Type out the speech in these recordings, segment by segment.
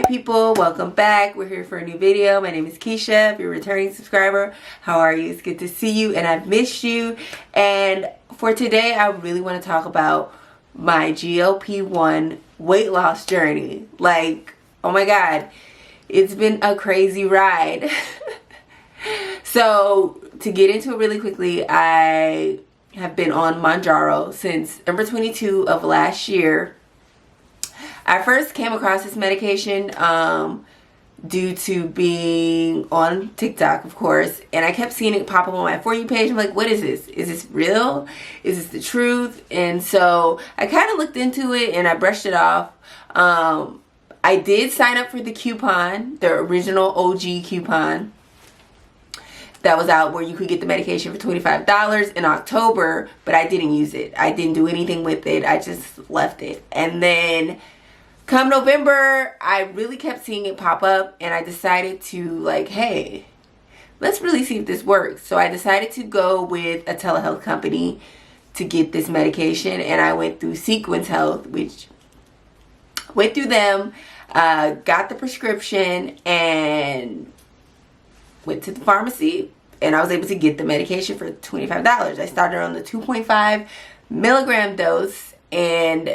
people, welcome back. We're here for a new video. My name is Keisha. If you're a returning subscriber, how are you? It's good to see you and I've missed you. And for today, I really want to talk about my GLP-1 weight loss journey. Like, oh my God, it's been a crazy ride. So to get into it really quickly, I have been on Mounjaro since November 22 of last year. I first came across this medication due to being on TikTok, of course, and I kept seeing it pop up on my For You page. I'm like, what is this? Is this real? Is this the truth? And so I kind of looked into it and I brushed it off. I did sign up for the coupon, the original OG coupon that was out where you could get the medication for $25 in October, but I didn't use it. I didn't do anything with it. I just left it. And then come November, I really kept seeing it pop up and I decided to like, hey, let's really see if this works. So I decided to go with a telehealth company to get this medication, and I went through Sequence Health, which went through them, got the prescription and went to the pharmacy, and I was able to get the medication for $25. I started on the 2.5 milligram dose, and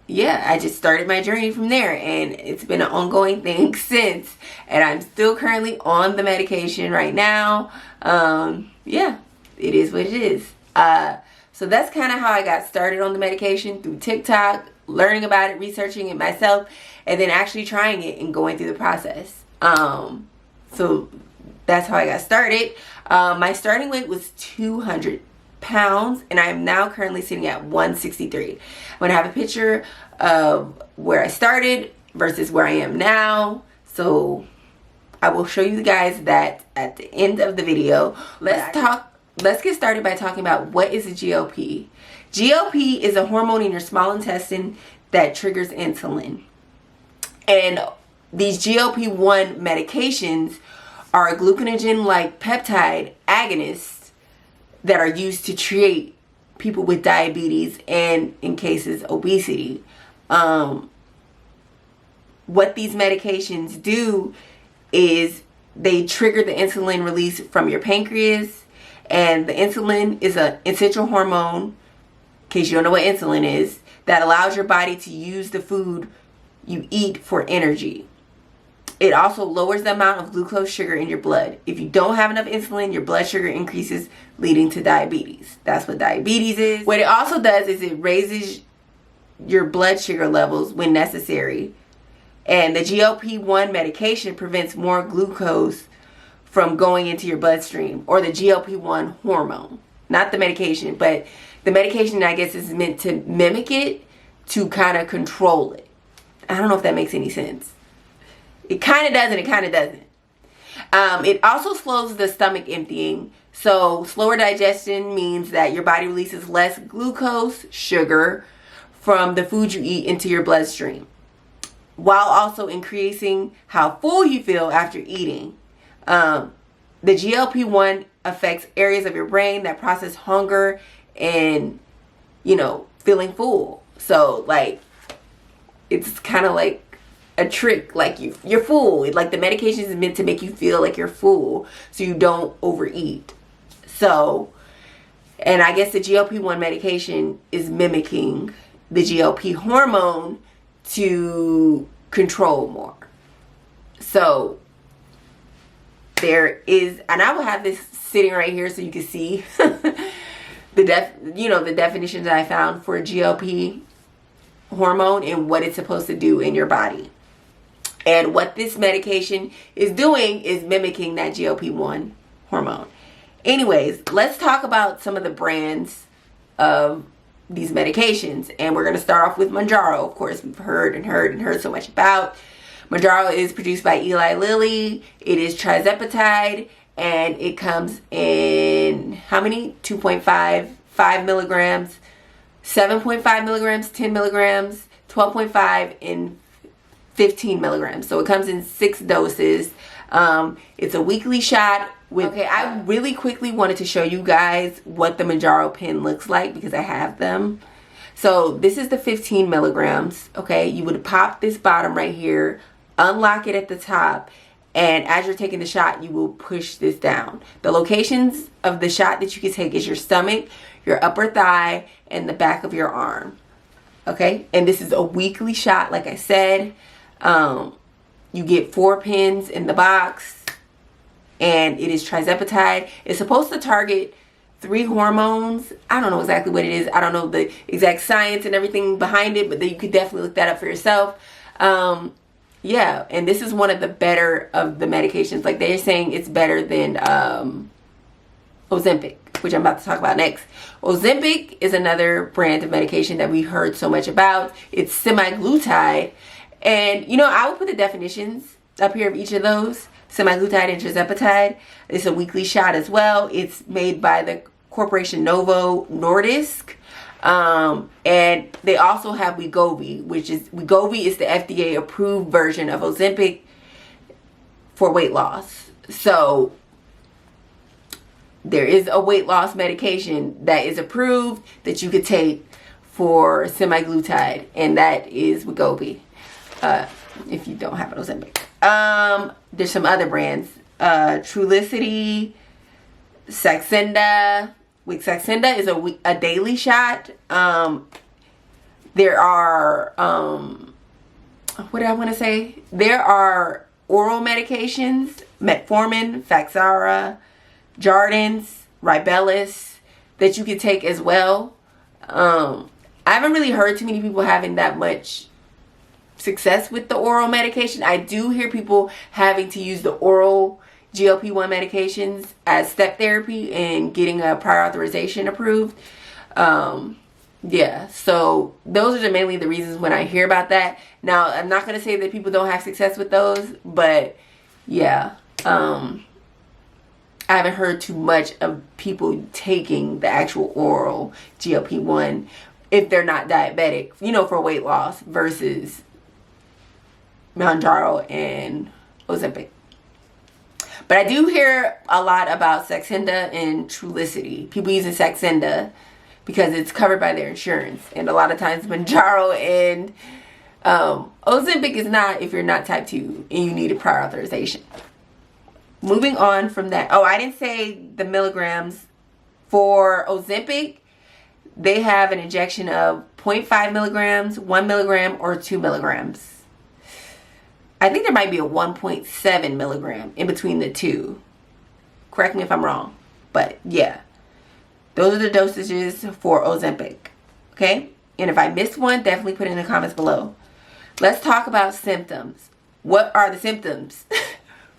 yeah, I just started my journey from there, and it's been an ongoing thing since, and I'm still currently on the medication right now. Yeah, it is what it is. So that's kind of how I got started on the medication, through TikTok, learning about it, researching it myself, and then actually trying it and going through the process. So that's how I got started. My starting weight was 200 pounds, and I am now currently sitting at 163. I'm going to have a picture of where I started versus where I am now. So I will show you guys that at the end of the video. Let's get started by talking about what is a GLP. GLP is a hormone in your small intestine that triggers insulin. And these GLP-1 medications are glucogen-like peptide agonists that are used to treat people with diabetes and, in cases, obesity. What these medications do is they trigger the insulin release from your pancreas, and the insulin is an essential hormone, in case you don't know what insulin is, that allows your body to use the food you eat for energy. It also lowers the amount of glucose sugar in your blood. If you don't have enough insulin, your blood sugar increases, leading to diabetes. That's what diabetes is. What it also does is it raises your blood sugar levels when necessary. And the GLP-1 medication prevents more glucose from going into your bloodstream, or the GLP-1 hormone. Not the medication, but the medication, I guess, is meant to mimic it, to kind of control it. I don't know if that makes any sense. It kind of does and it kind of doesn't. It also slows the stomach emptying. So slower digestion means that your body releases less glucose, sugar, from the food you eat into your bloodstream, while also increasing how full you feel after eating. The GLP-1 affects areas of your brain that process hunger and, feeling full. So, like, it's kind of like a trick. Like, you're full. Like, the medication is meant to make you feel like you're full so you don't overeat. So, and I guess the GLP-1 medication is mimicking the GLP hormone to control more. So there is, and I will have this sitting right here so you can see the definitions that I found for GLP hormone and what it's supposed to do in your body. And what this medication is doing is mimicking that GLP-1 hormone. Anyways, let's talk about some of the brands of these medications, and we're going to start off with Medjaro. Of course, we've heard so much about. Medjaro is produced by Eli Lilly. It is trizepatide, and it comes in how many? 2.5, 5 milligrams, 7.5 milligrams, 10 milligrams, 12.5, and 15 milligrams. So it comes in 6 doses. It's a weekly shot. Okay, I really quickly wanted to show you guys what the Medjaro pen looks like, because I have them. So this is the 15 milligrams. Okay, you would pop this bottom right here, unlock it at the top, and as you're taking the shot, you will push this down. The locations of the shot that you can take is your stomach, your upper thigh, and the back of your arm. Okay, and this is a weekly shot, like I said. You get 4 pins in the box, and it is trizepatide. It's supposed to target 3 hormones. I don't know exactly what it is. I don't know the exact science and everything behind it, but you could definitely look that up for yourself. Yeah, and this is one of the better of the medications. Like, they're saying it's better than Ozempic, which I'm about to talk about next. Ozempic is another brand of medication that we heard so much about. It's semaglutide. And, you know, I will put the definitions up here of each of those. Semaglutide and tirzepatide. It's a weekly shot as well. It's made by the corporation Novo Nordisk. And they also have Wegovy, Wegovy is the FDA approved version of Ozempic for weight loss. So there is a weight loss medication that is approved that you could take for semaglutide, and that is Wegovy. If you don't have an Ozempic. There's some other brands. Trulicity, Saxenda. Saxenda is a daily shot. There are, what did I want to say? There are oral medications, metformin, Faxara, Jardiance, Ribellus, that you can take as well. I haven't really heard too many people having that much success with the oral medication. I do hear people having to use the oral GLP-1 medications as step therapy and getting a prior authorization approved. Yeah, so those are mainly the reasons when I hear about that. Now, I'm not going to say that people don't have success with those, but yeah, I haven't heard too much of people taking the actual oral GLP-1 if they're not diabetic, you know, for weight loss versus Mounjaro and Ozempic. But I do hear a lot about Saxenda and Trulicity. People using Saxenda because it's covered by their insurance. And a lot of times Medjaro and Ozempic is not if you're not type 2 and you need a prior authorization. Moving on from that. Oh, I didn't say the milligrams. For Ozempic, they have an injection of 0.5 milligrams, 1 milligram, or 2 milligrams. I think there might be a 1.7 milligram in between the two. Correct me if I'm wrong. But yeah, those are the dosages for Ozempic. Okay? And if I missed one, definitely put it in the comments below. Let's talk about symptoms. What are the symptoms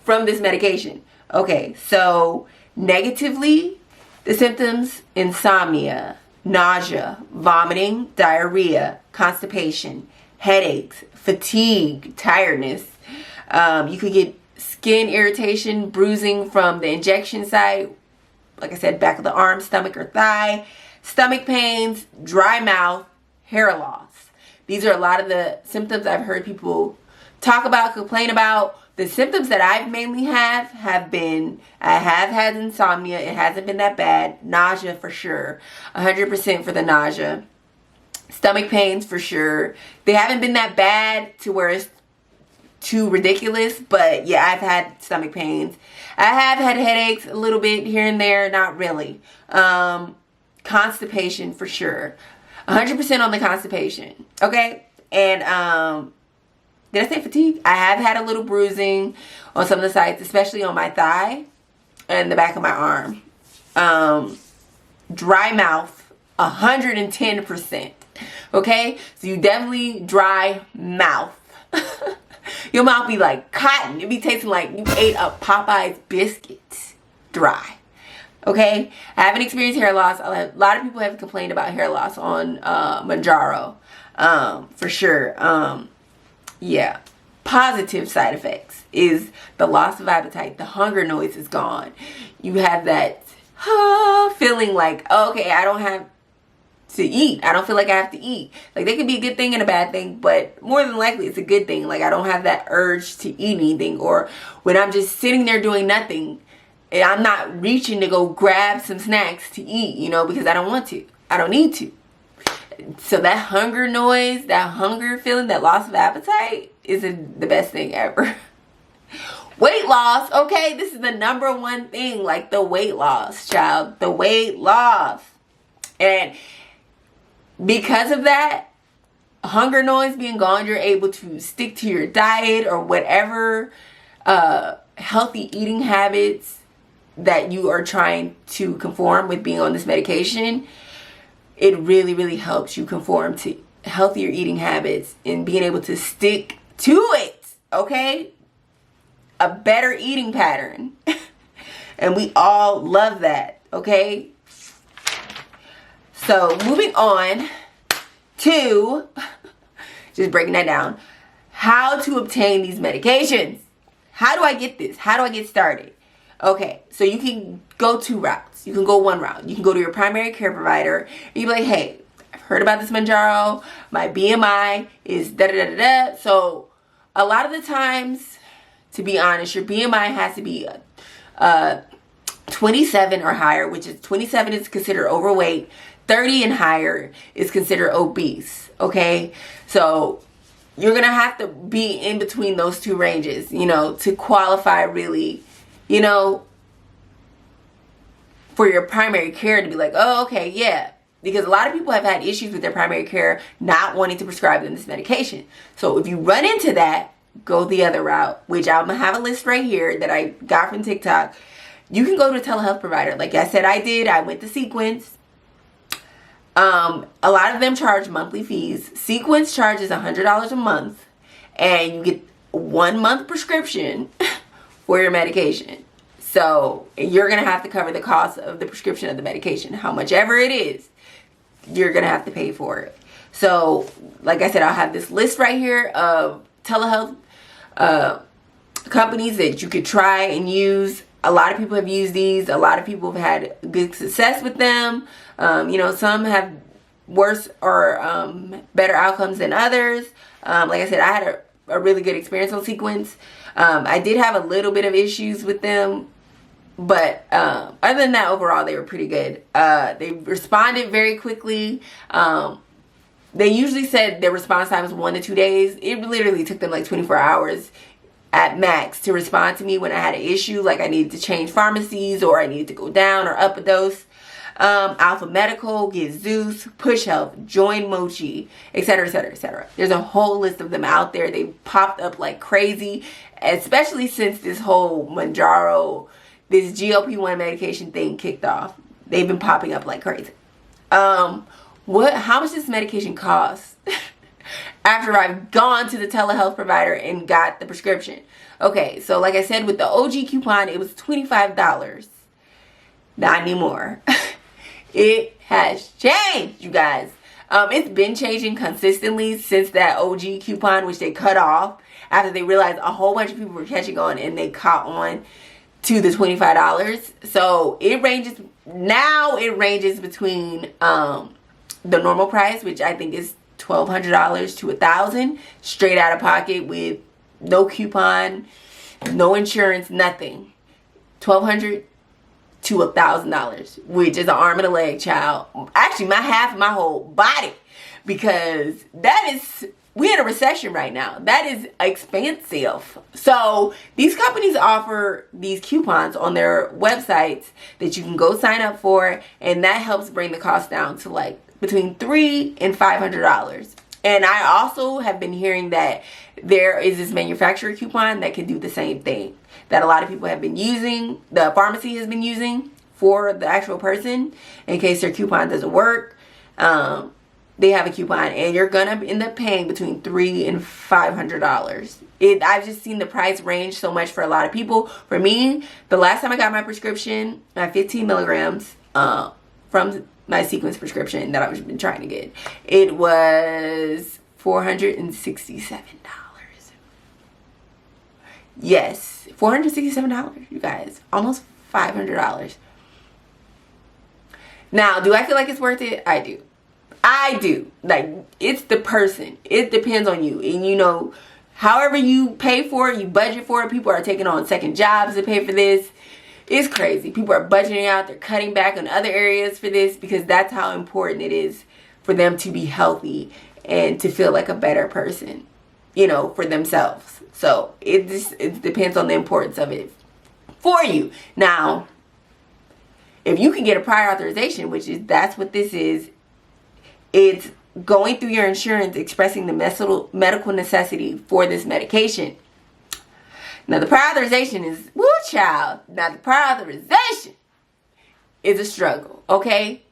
from this medication? Okay, so negatively, the symptoms: insomnia, nausea, vomiting, diarrhea, constipation, headaches, fatigue, tiredness. You could get skin irritation, bruising from the injection site, like I said, back of the arm, stomach or thigh, stomach pains, dry mouth, hair loss. These are a lot of the symptoms I've heard people talk about, complain about. The symptoms that I've mainly have been, I have had insomnia. It hasn't been that bad. Nausea for sure. 100% for the nausea. Stomach pains for sure. They haven't been that bad to where it's too ridiculous, but yeah, I've had stomach pains. I have had headaches a little bit here and there, not really. Constipation for sure. 100% on the constipation. Okay? And did I say fatigue? I have had a little bruising on some of the sides, especially on my thigh and the back of my arm. Dry mouth, 110%. Okay? So you definitely dry mouth. Your mouth be like cotton. It be tasting like you ate a Popeye's biscuit dry. Okay? I haven't experienced hair loss. A lot of people have complained about hair loss on Medjaro. For sure. Yeah. Positive side effects is the loss of appetite. The hunger noise is gone. You have that feeling like, oh, okay, I don't have to eat. I don't feel like I have to eat. Like, they could be a good thing and a bad thing, but more than likely it's a good thing. Like, I don't have that urge to eat anything, or when I'm just sitting there doing nothing, and I'm not reaching to go grab some snacks to eat, you know, because I don't want to. I don't need to. So that hunger noise, that hunger feeling, that loss of appetite is the best thing ever. Weight loss, okay, this is the number one thing, like the weight loss, child, the weight loss. And because of that, hunger noise being gone, you're able to stick to your diet or whatever healthy eating habits that you are trying to conform with being on this medication. It really, really helps you conform to healthier eating habits and being able to stick to it, okay? A better eating pattern. And we all love that, okay? So moving on to, just breaking that down, how to obtain these medications. How do I get this? How do I get started? Okay, so you can go 2 routes. You can go 1 route. You can go to your primary care provider and you be like, hey, I've heard about this Medjaro. My BMI is da-da-da-da-da. So a lot of the times, to be honest, your BMI has to be 27 or higher, which is 27 is considered overweight. 30 and higher is considered obese, okay? So you're going to have to be in between those 2 ranges, you know, to qualify really, you know, for your primary care to be like, oh, okay, yeah. Because a lot of people have had issues with their primary care not wanting to prescribe them this medication. So if you run into that, go the other route, which I'm going to have a list right here that I got from TikTok. You can go to a telehealth provider. Like I said, I did. I went to Sequence. A lot of them charge monthly fees. Sequence charges $100 a month, and you get 1 month prescription for your medication. So you're going to have to cover the cost of the prescription of the medication. How much ever it is, you're going to have to pay for it. So like I said, I'll have this list right here of telehealth companies that you could try and use. A lot of people have used these. A lot of people have had good success with them. You know, some have worse or better outcomes than others. Like I said, I had a really good experience on Sequence. I did have a little bit of issues with them, but other than that, overall, they were pretty good. They responded very quickly. They usually said their response time was 1 to 2 days. It literally took them like 24 hours at max to respond to me when I had an issue, like I needed to change pharmacies or I needed to go down or up a dose. Alpha Medical, Get Zeus, Push Health, Join Mochi, etc., etc., etc. There's a whole list of them out there. They popped up like crazy, especially since this whole Medjaro, this GLP-1 medication thing kicked off. They've been popping up like crazy. How much does this medication cost? After I've gone to the telehealth provider and got the prescription. Okay, so like I said, with the OG coupon, it was $25. Not anymore. It has changed, you guys. It's been changing consistently since that OG coupon, which they cut off after they realized a whole bunch of people were catching on and they caught on to the $25. So it ranges, now it ranges between the normal price, which I think is $1,200 to $1,000 straight out of pocket with no coupon, no insurance, nothing. $1,200 to $1,000, which is an arm and a leg, child. Actually, half of my whole body, because that is, we're in a recession right now. That is expensive. So these companies offer these coupons on their websites that you can go sign up for, and that helps bring the cost down to like between $300 and $500. And I also have been hearing that there is this manufacturer coupon that can do the same thing, that a lot of people have been using, the pharmacy has been using for the actual person in case their coupon doesn't work. They have a coupon, and you're gonna end up paying between $300 and $500. I've just seen the price range so much for a lot of people. For me, the last time I got my prescription, my 15 milligrams from my Sequence prescription that I've been trying to get, it was $467. Yes, $467, you guys. Almost $500. Now, do I feel like it's worth it? I do. I do. Like, it's the person. It depends on you. And you know, however you pay for it, you budget for it. People are taking on second jobs to pay for this. It's crazy. People are budgeting out. They're cutting back on other areas for this because that's how important it is for them to be healthy and to feel like a better person, you know, for themselves. So it depends on the importance of it for you. Now, if you can get a prior authorization, that's what this is, it's going through your insurance expressing the medical necessity for this medication. Now, the prior authorization is, woo child, now the prior authorization is a struggle, okay?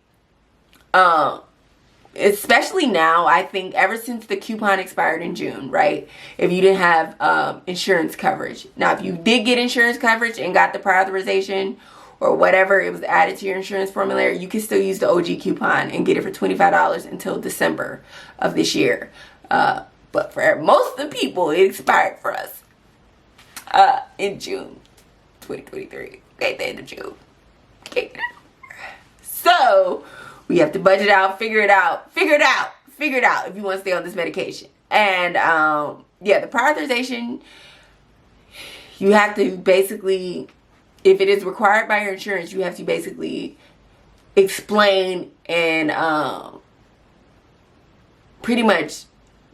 Especially now, I think ever since the coupon expired in June, right? If you didn't have insurance coverage. Now, if you did get insurance coverage and got the prior authorization or whatever, it was added to your insurance formulary, you can still use the OG coupon and get it for $25 until December of this year. But for most of the people, it expired for us in June 2023. Okay, the end of June. Okay. So we have to budget out, figure it out if you want to stay on this medication. And yeah, the prior authorization, you have to basically, if it is required by your insurance, you have to basically explain and pretty much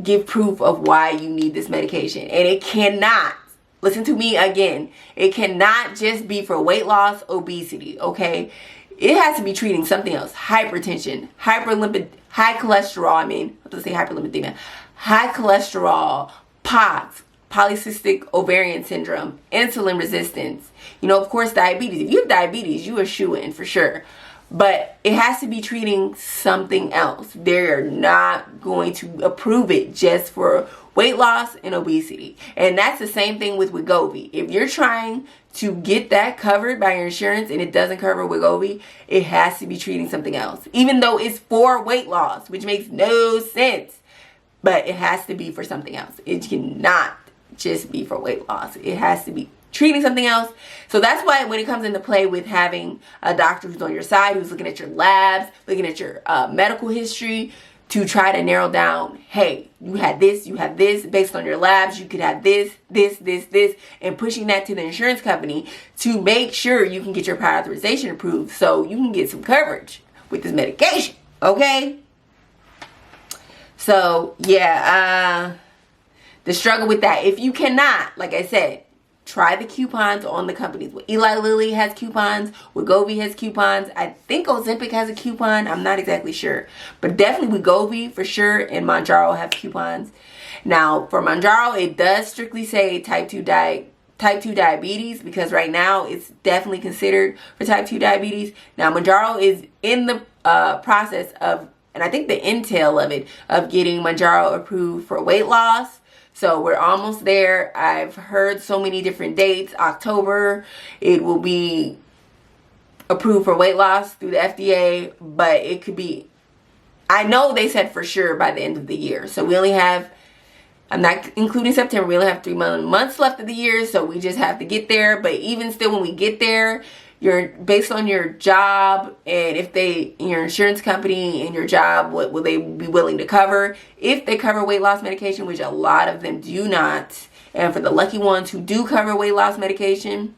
give proof of why you need this medication. And it cannot, listen to me again, it cannot just be for weight loss, obesity, okay? It has to be treating something else. Hypertension, high cholesterol, hyperlipidemia, high cholesterol, POTS, polycystic ovarian syndrome, insulin resistance, you know, of course, diabetes. If you have diabetes, you are shoo-in for sure. But it has to be treating something else. They're not going to approve it just for weight loss and obesity. And that's the same thing with Wegovy. If you're trying to get that covered by your insurance and it doesn't cover Wegovy, it has to be treating something else. Even though it's for weight loss, which makes no sense. But it has to be for something else. It cannot just be for weight loss. It has to be treating something else. So that's why when it comes into play with having a doctor who's on your side, who's looking at your labs, looking at your medical history, to try to narrow down, hey, you had this, based on your labs, you could have this, and pushing that to the insurance company to make sure you can get your prior authorization approved so you can get some coverage with this medication, okay? So, yeah, the struggle with that. If you cannot, like I said, try the coupons on the companies. Eli Lilly has coupons. Wegovy has coupons. I think Ozempic has a coupon. I'm not exactly sure. But definitely Wegovy for sure, and Mounjaro have coupons. Now, for Mounjaro, it does strictly say type 2 diabetes, because right now it's definitely considered for type 2 diabetes. Now, Mounjaro is in the process of, and I think the intel of it, of getting Mounjaro approved for weight loss. So we're almost there. I've heard so many different dates. October, it will be approved for weight loss through the FDA, but it could be, I know they said for sure by the end of the year. So we only have, I'm not including September, we only have 3 months left of the year, so we just have to get there. But even still, when we get there, you're based on your job, and if your insurance company and your job, what will they be willing to cover? If they cover weight loss medication, which a lot of them do not, and for the lucky ones who do cover weight loss medication,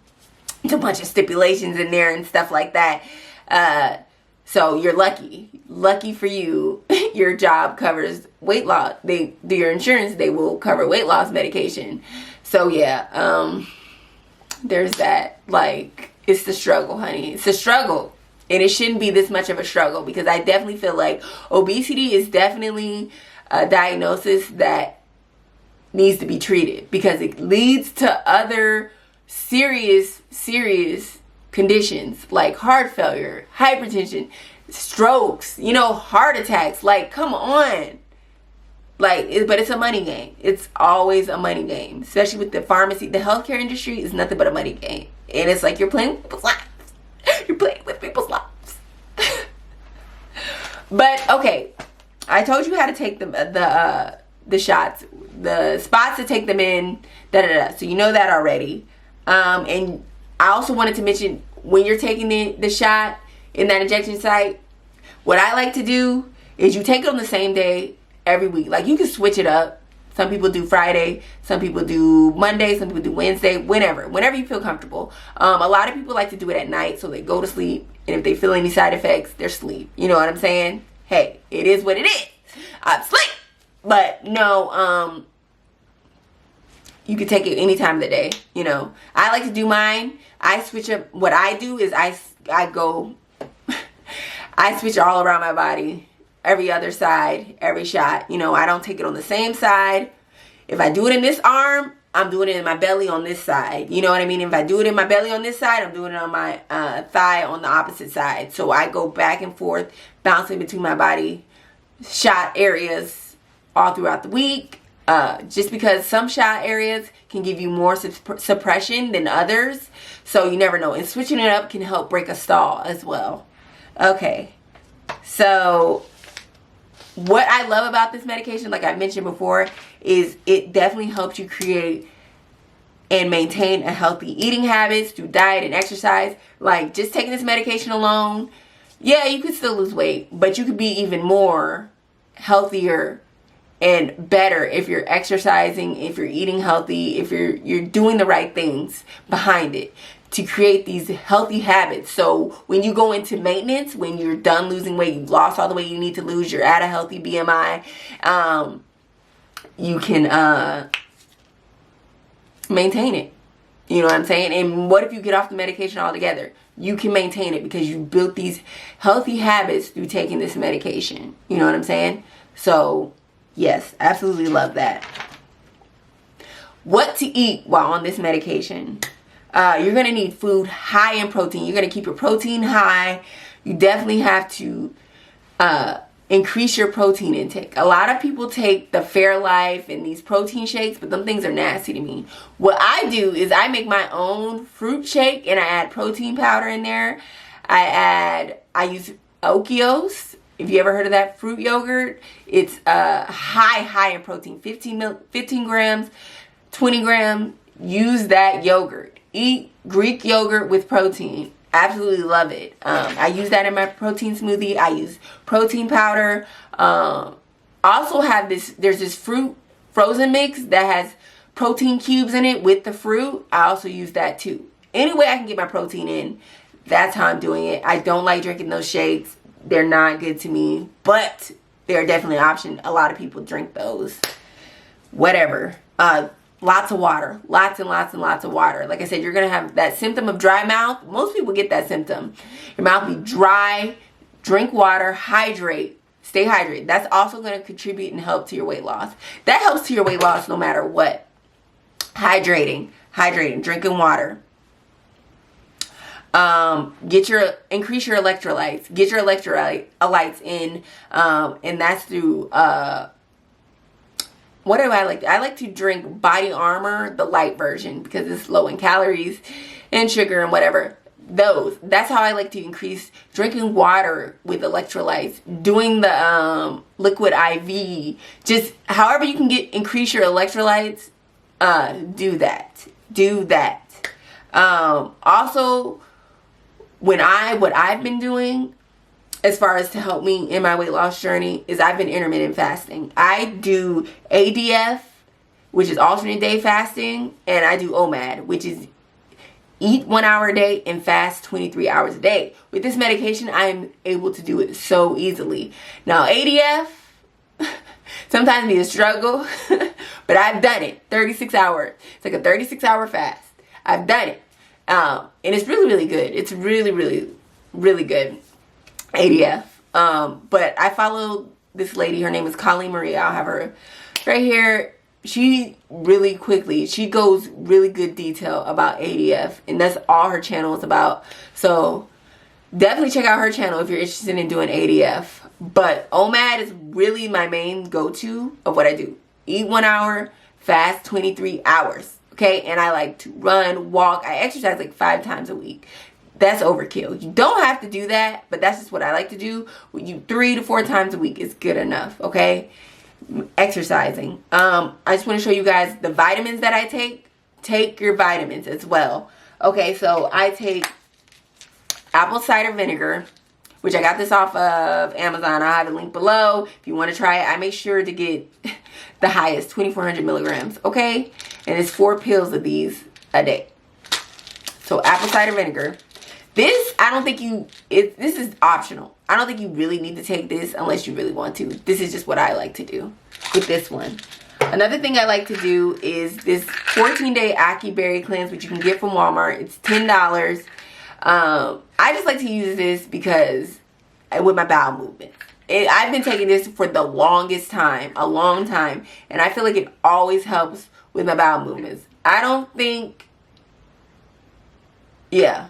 there's a bunch of stipulations in there and stuff like that. So you're lucky for you. Your job covers weight loss. Your insurance, they will cover weight loss medication. So yeah, there's that. Like, it's the struggle, honey. It's a struggle. And it shouldn't be this much of a struggle, because I definitely feel like obesity is definitely a diagnosis that needs to be treated, because it leads to other serious conditions like heart failure, hypertension, strokes, heart attacks. Like, come on. Like, but it's a money game. It's always a money game, especially with the pharmacy. The healthcare industry is nothing but a money game. And it's like you're playing with people's lives. You're playing with people's lives. But, okay. I told you how to take the shots. The spots to take them in. So you know that already. And I also wanted to mention, when you're taking the shot in that injection site, what I like to do is you take it on the same day every week. Like, you can switch it up. Some people do Friday, some people do Monday, some people do Wednesday, whenever you feel comfortable. A lot of people like to do it at night, so they go to sleep, and if they feel any side effects, they're asleep. You know what I'm saying? hey, it is what it is. I'm asleep. But no, you can take it any time of the day, you know. I like to do mine. I switch up. What I do is I go, I switch all around my body. Every other side, every shot. You know, I don't take it on the same side. If I do it in this arm, I'm doing it in my belly on this side. You know what I mean? If I do it in my belly on this side, I'm doing it on my thigh on the opposite side. So I go back and forth, bouncing between my body shot areas all throughout the week. Just because some shot areas can give you more suppression than others. So you never know. And switching it up can help break a stall as well. Okay. So what I love about this medication, like I mentioned before, is it definitely helps you create and maintain a healthy eating habits through diet and exercise. Like just taking this medication alone, yeah, you could still lose weight, but you could be even more healthier and better if you're exercising, if you're eating healthy, if you're doing the right things behind it to create these healthy habits. So when you go into maintenance, when you're done losing weight, you've lost all the weight you need to lose, you're at a healthy BMI, you can maintain it. You know what I'm saying? And what if you get off the medication altogether? You can maintain it because you built these healthy habits through taking this medication. You know what I'm saying? So yes, absolutely love that. What to eat while on this medication? You're going to need food high in protein. You're going to keep your protein high. You definitely have to increase your protein intake. A lot of people take the Fairlife and these protein shakes, but them things are nasty to me. What I do is I make my own fruit shake and I add protein powder in there. I use Okios. If you ever heard of that fruit yogurt, it's high in protein. 15 grams, 20 grams. Use that yogurt. Eat Greek yogurt with protein. Absolutely love it. I use that in my protein smoothie. I use protein powder. Also have this, there's this fruit frozen mix that has protein cubes in it with the fruit. I also use that too. Any way I can get my protein in, that's how I'm doing it. I don't like drinking those shakes. They're not good to me, but they're definitely an option. A lot of people drink those. Whatever. Lots of water. Lots and lots and lots of water. Like I said, you're going to have that symptom of dry mouth. Most people get that symptom. Your mouth be dry. Drink water. Hydrate. Stay hydrated. That's also going to contribute and help to your weight loss. That helps to your weight loss no matter what. Hydrating. Drinking water. Increase your electrolytes. Get your electrolytes in. And that's through... what do I like? I like to drink Body Armor, the light version, because it's low in calories and sugar and whatever. That's how I like to increase drinking water with electrolytes, doing the liquid IV, just however you can increase your electrolytes, do that. Also, what I've been doing as far as to help me in my weight loss journey is I've been intermittent fasting. I do ADF, which is alternate day fasting, and I do OMAD, which is eat 1 hour a day and fast 23 hours a day. With this medication, I'm able to do it so easily. Now, ADF sometimes be a struggle, but I've done it. 36 hours. It's like a 36-hour fast. I've done it. And it's really, really good. It's really, really, really good. ADF. But I follow this lady. Her name is Colleen Marie. I'll have her right here. She goes really good detail about ADF, and that's all her channel is about. So definitely check out her channel if you're interested in doing ADF. But OMAD is really my main go-to of what I do. Eat 1 hour, fast 23 hours. Okay, and I like to run, walk. I exercise like 5 times a week. That's overkill. You don't have to do that, but that's just what I like to do. 3 to 4 times a week is good enough, okay? Exercising. I just want to show you guys the vitamins that I take. Take your vitamins as well. Okay, so I take apple cider vinegar, which I got this off of Amazon. I'll have a link below if you want to try it. I make sure to get the highest, 2,400 milligrams, okay? And it's 4 pills of these a day. So apple cider vinegar. This, I don't think this is optional. I don't think you really need to take this unless you really want to. This is just what I like to do with this one. Another thing I like to do is this 14-day Ackee Berry Cleanse, which you can get from Walmart. It's $10. I just like to use this because with my bowel movement. I've been taking this for the longest time, a long time, and I feel like it always helps with my bowel movements. I don't think, yeah,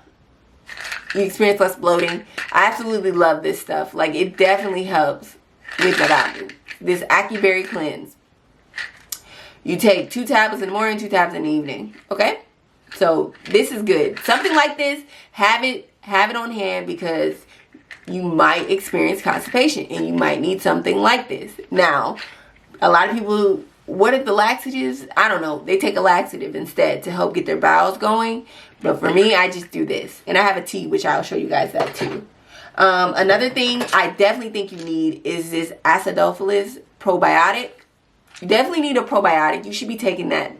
you experience less bloating. I absolutely love this stuff. Like, it definitely helps with my bowel movement. This Ackee Berry Cleanse. You take 2 tablets in the morning, 2 tablets in the evening. Okay? So this is good. Something like this, have it on hand because you might experience constipation and you might need something like this. Now, a lot of people, what if the laxatives? I don't know. They take a laxative instead to help get their bowels going. But for me, I just do this. And I have a tea, which I'll show you guys that too. Another thing I definitely think you need is this acidophilus probiotic. You definitely need a probiotic. You should be taking that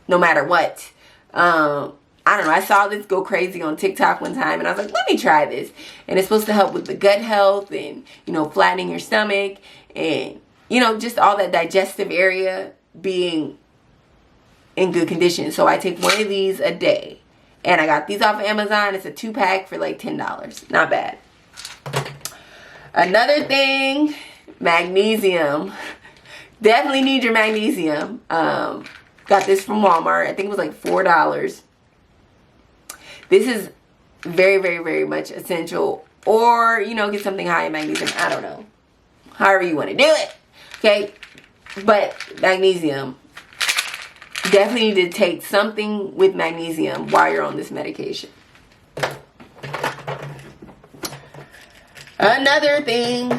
no matter what. I don't know. I saw this go crazy on TikTok one time and I was like, let me try this. And it's supposed to help with the gut health and, you know, flattening your stomach and, you know, just all that digestive area being in good condition. So I take one of these a day. And I got these off of Amazon. It's a 2-pack for like $10. Not bad. Another thing, magnesium. Definitely need your magnesium. Got this from Walmart. I think it was like $4. This is very, very, very much essential. Or, you know, get something high in magnesium. I don't know. However you want to do it. Okay. But magnesium. Definitely need to take something with magnesium while you're on this medication. Another thing.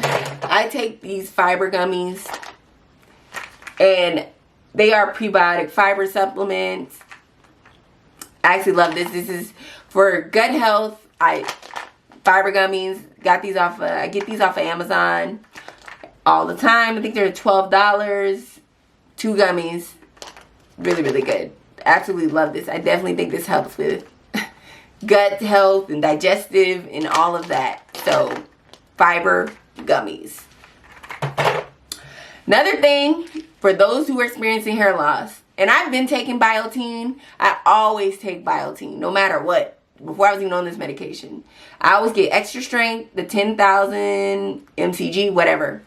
I take these fiber gummies. And they are prebiotic fiber supplements. I actually love this. This is for gut health. Fiber gummies. Got these off. I get these off of Amazon all the time. I think they're $12. 2 gummies. Really, really good. Absolutely love this. I definitely think this helps with gut health and digestive and all of that. So, fiber gummies. Another thing, for those who are experiencing hair loss, and I've been taking biotin. I always take biotin, no matter what. Before I was even on this medication, I always get extra strength, the 10,000 mcg, whatever.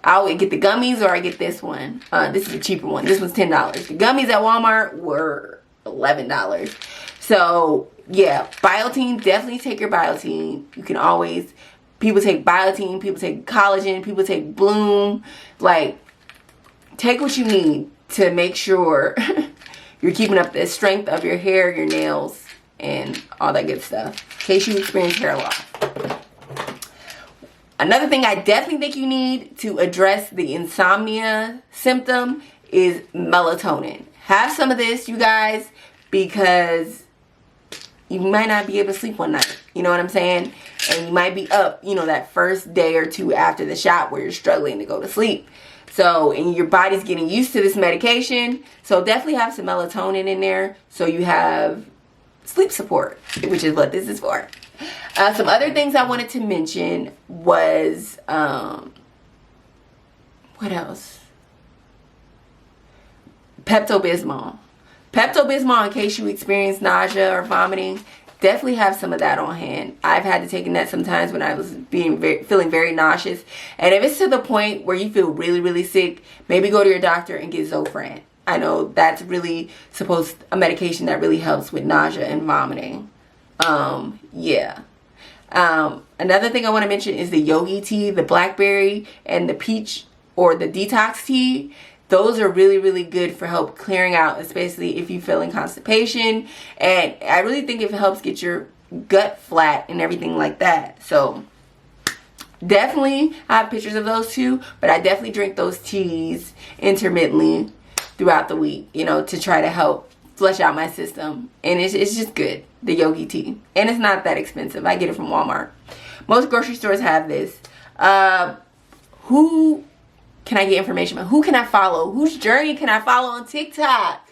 I always get the gummies or I get this one. This is a cheaper one. This one's $10. The gummies at Walmart were $11. So, yeah, biotin, definitely take your biotin. You can always... People take biotin, people take collagen, people take Bloom. Like, take what you need to make sure you're keeping up the strength of your hair, your nails, and all that good stuff. In case you experience hair loss. Another thing I definitely think you need to address the insomnia symptom is melatonin. Have some of this, you guys, because you might not be able to sleep one night. You know what I'm saying? And you might be up, you know, that first day or two after the shot where you're struggling to go to sleep. So, and your body's getting used to this medication. So definitely have some melatonin in there so you have sleep support, which is what this is for. Some other things I wanted to mention was, what else? Pepto-Bismol. Pepto-Bismol, in case you experience nausea or vomiting, definitely have some of that on hand. I've had to take that sometimes when I was feeling very nauseous. And if it's to the point where you feel really, really sick, maybe go to your doctor and get Zofran. I know that's really a medication that really helps with nausea and vomiting. Yeah. Another thing I want to mention is the yogi tea, the blackberry, and the peach or the detox tea. Those are really, really good for help clearing out, especially if you're feeling constipation. And I really think it helps get your gut flat and everything like that. So definitely, I have pictures of those too. But I definitely drink those teas intermittently throughout the week, you know, to try to help flush out my system. And it's just good, the yogi tea. And it's not that expensive. I get it from Walmart. Most grocery stores have this. Who can I get information about? Who can I follow? Whose journey can I follow on TikTok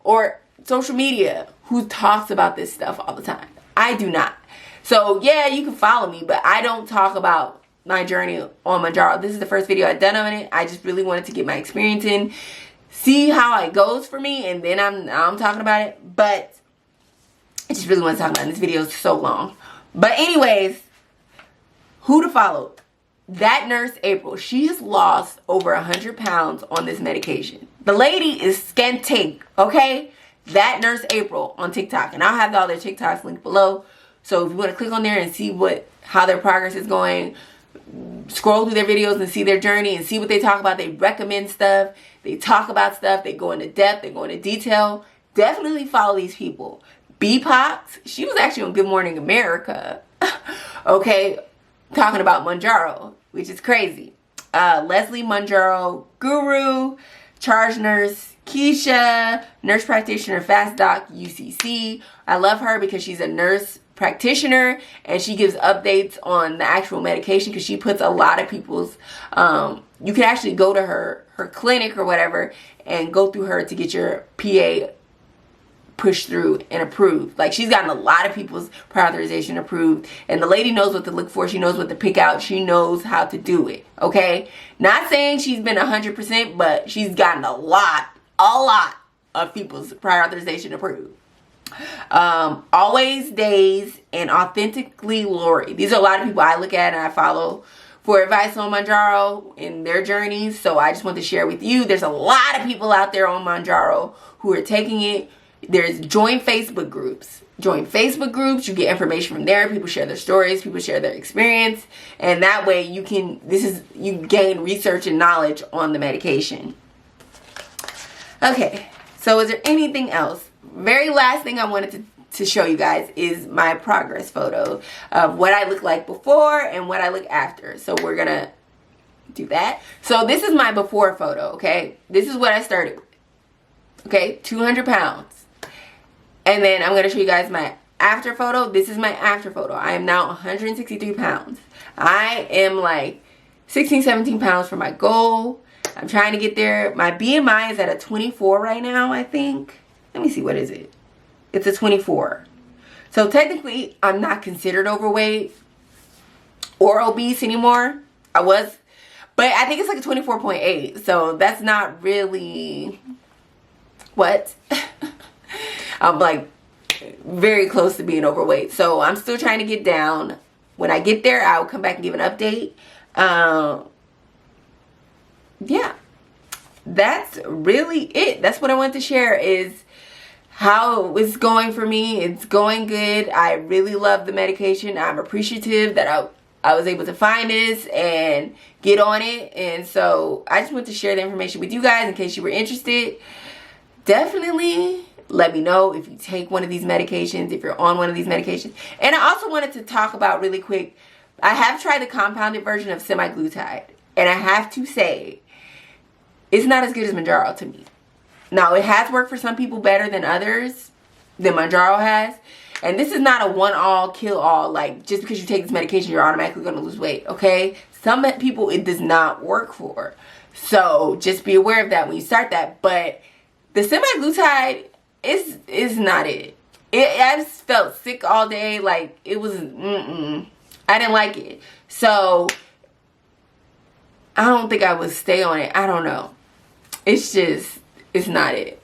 or social media who talks about this stuff all the time? I do not. So yeah, you can follow me, but I don't talk about my journey on Medjaro. This is the first video I've done on it. I just really wanted to get my experience in, see how it goes for me, and then I'm talking about it. But I just really want to talk about it. This video is so long. But anyways, who to follow? That nurse, April. She's lost over 100 pounds on this medication. The lady is skinty, okay? That nurse, April, on TikTok. And I'll have all their TikToks linked below. So if you want to click on there and see how their progress is going, scroll through their videos and see their journey and see what they talk about. They recommend stuff. They talk about stuff. They go into depth. They go into detail. Definitely follow these people. BPOX, she was actually on Good Morning America. Okay, talking about Mounjaro, which is crazy. Leslie Mounjaro Guru, Charge Nurse Keisha, Nurse Practitioner Fast Doc UCC. I love her because she's a nurse practitioner and she gives updates on the actual medication because she puts a lot of people's you can actually go to her clinic or whatever and go through her to get your PA pushed through and approved. Like, she's gotten a lot of people's prior authorization approved, and the lady knows what to look for. She knows what to pick out. She knows how to do it. Okay, not saying she's been 100%, but she's gotten a lot of people's prior authorization approved. Always Days and Authentically Lori. These are a lot of people I look at and I follow for advice on Mounjaro in their journeys. So I just want to share with you. There's a lot of people out there on Mounjaro who are taking it. There's join Facebook groups. Join Facebook groups. You get information from there. People share their stories. People share their experience. And that way you gain research and knowledge on the medication. Okay. So is there anything else? Very last thing I wanted to show you guys is my progress photo of what I look like before and what I look after. So we're going to do that. So this is my before photo, okay? This is what I started with. Okay, 200 pounds. And then I'm going to show you guys my after photo. This is my after photo. I am now 163 pounds. I am like 16, 17 pounds from my goal. I'm trying to get there. My BMI is at a 24 right now, I think. Let me see, what is it? It's a 24. So technically, I'm not considered overweight or obese anymore. I was, but I think it's like a 24.8. So that's not really what? I'm like very close to being overweight. So I'm still trying to get down. When I get there, I'll come back and give an update. Yeah, that's really it. That's what I wanted to share, is how it's going for me. It's going good. I really love the medication. I'm appreciative that I was able to find this and get on it. And so I just want to share the information with you guys in case you were interested. Definitely let me know if you take one of these medications, if you're on one of these medications. And I also wanted to talk about really quick, I have tried the compounded version of semaglutide. And I have to say, it's not as good as Medjaro to me. Now, it has worked for some people better than others, than Medjaro has. And this is not a one-all, kill-all. Like, just because you take this medication, you're automatically going to lose weight, okay? Some people, it does not work for. So, just be aware of that when you start that. But the semaglutide is not it. I just felt sick all day. Like, it was, I didn't like it. So, I don't think I would stay on it. I don't know. It's just, it's not it.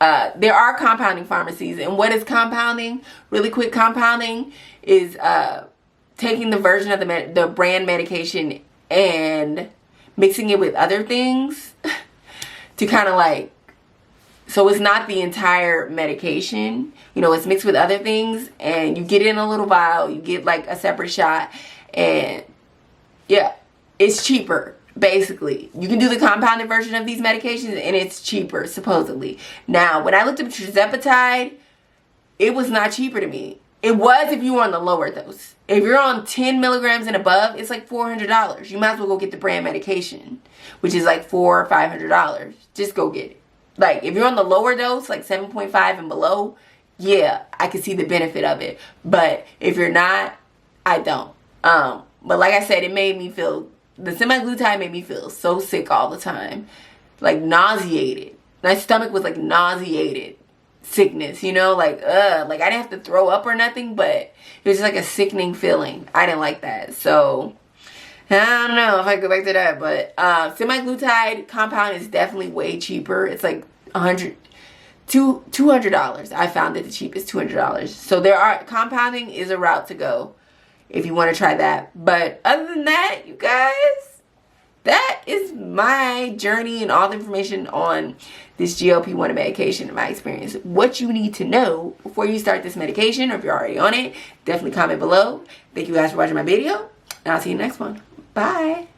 There are compounding pharmacies. And what is compounding? Really quick, compounding is taking the version of the brand medication and mixing it with other things to kind of like, so it's not the entire medication. You know, it's mixed with other things and you get it in a little vial. You get like a separate shot and yeah, it's cheaper. Basically, you can do the compounded version of these medications and it's cheaper, supposedly. Now, when I looked up tirzepatide, it was not cheaper to me. It was if you were on the lower dose. If you're on 10 milligrams and above, it's like $400. You might as well go get the brand medication, which is like $400 or $500. Just go get it. Like, if you're on the lower dose, like 7.5 and below, yeah, I can see the benefit of it. But if you're not, I don't. But like I said, it made me feel, the semaglutide made me feel so sick all the time. Like nauseated. My stomach was like nauseated. sickness, you know, like I didn't have to throw up or nothing, but it was just like a sickening feeling. I didn't like that. So I don't know if I go back to that, but semaglutide compound is definitely way cheaper. It's like $200. I found it the cheapest, $200. So compounding is a route to go if you want to try that. But other than that, you guys, that is my journey and all the information on this GLP-1 medication in my experience. What you need to know before you start this medication, or if you're already on it, definitely comment below. Thank you guys for watching my video, and I'll see you next one. Bye.